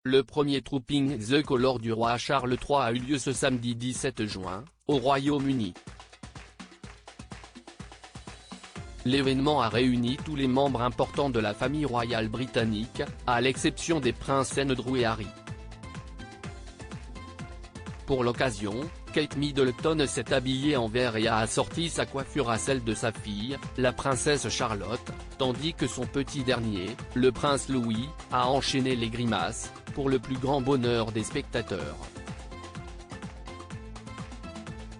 Le premier Trooping the Colour du roi Charles III a eu lieu ce samedi 17 juin, au Royaume-Uni. L'événement a réuni tous les membres importants de la famille royale britannique, à l'exception des princes Andrew et Harry. Pour l'occasion, Kate Middleton s'est habillée en vert et a assorti sa coiffure à celle de sa fille, la princesse Charlotte, tandis que son petit dernier, le prince Louis, a enchaîné les grimaces, pour le plus grand bonheur des spectateurs.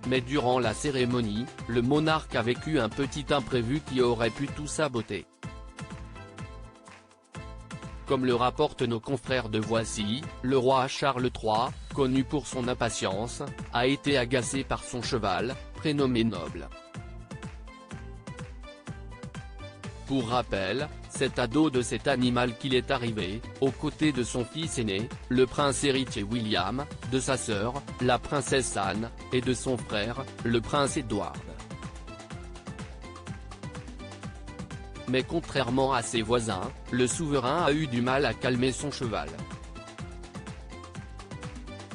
Mais durant la cérémonie, le monarque a vécu un petit imprévu qui aurait pu tout saboter. Comme le rapportent nos confrères de Voici, le roi Charles III, connu pour son impatience, a été agacé par son cheval, prénommé Noble. Pour rappel, c'est à dos de cet animal qu'il est arrivé, aux côtés de son fils aîné, le prince héritier William, de sa sœur, la princesse Anne, et de son frère, le prince Edward. Mais contrairement à ses voisins, le souverain a eu du mal à calmer son cheval.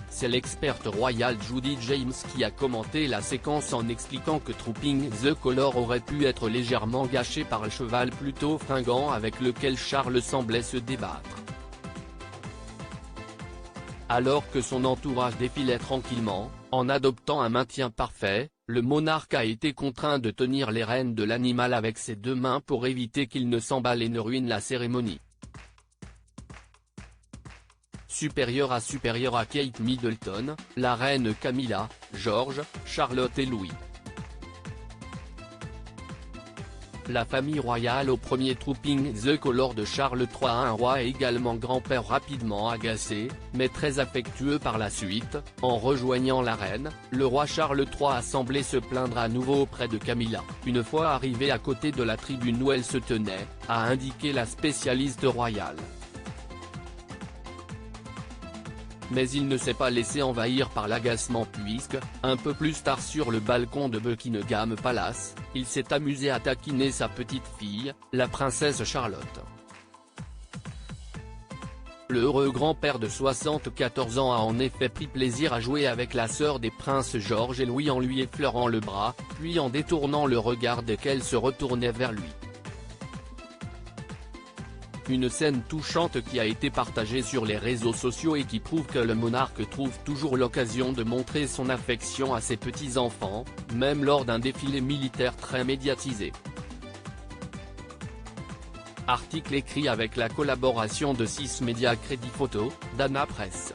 C'est l'experte royale Judy James qui a commenté la séquence en expliquant que Trooping the Colour aurait pu être légèrement gâché par le cheval plutôt fringant avec lequel Charles semblait se débattre. Alors que son entourage défilait tranquillement, en adoptant un maintien parfait, le monarque a été contraint de tenir les rênes de l'animal avec ses deux mains pour éviter qu'il ne s'emballe et ne ruine la cérémonie. Supérieure à Kate Middleton, la reine Camilla, George, Charlotte et Louis. La famille royale au premier Trooping the Colour de Charles III, un roi et également grand-père rapidement agacé, mais très affectueux par la suite, en rejoignant la reine, le roi Charles III a semblé se plaindre à nouveau auprès de Camilla, une fois arrivé à côté de la tribune où elle se tenait, a indiqué la spécialiste royale. Mais il ne s'est pas laissé envahir par l'agacement puisque, un peu plus tard sur le balcon de Buckingham Palace, il s'est amusé à taquiner sa petite fille, la princesse Charlotte. Le heureux grand-père de 74 ans a en effet pris plaisir à jouer avec la sœur des princes George et Louis en lui effleurant le bras, puis en détournant le regard dès qu'elle se retournait vers lui. Une scène touchante qui a été partagée sur les réseaux sociaux et qui prouve que le monarque trouve toujours l'occasion de montrer son affection à ses petits-enfants, même lors d'un défilé militaire très médiatisé. Article écrit avec la collaboration de 6 médias Crédit Photo, Dana Presse.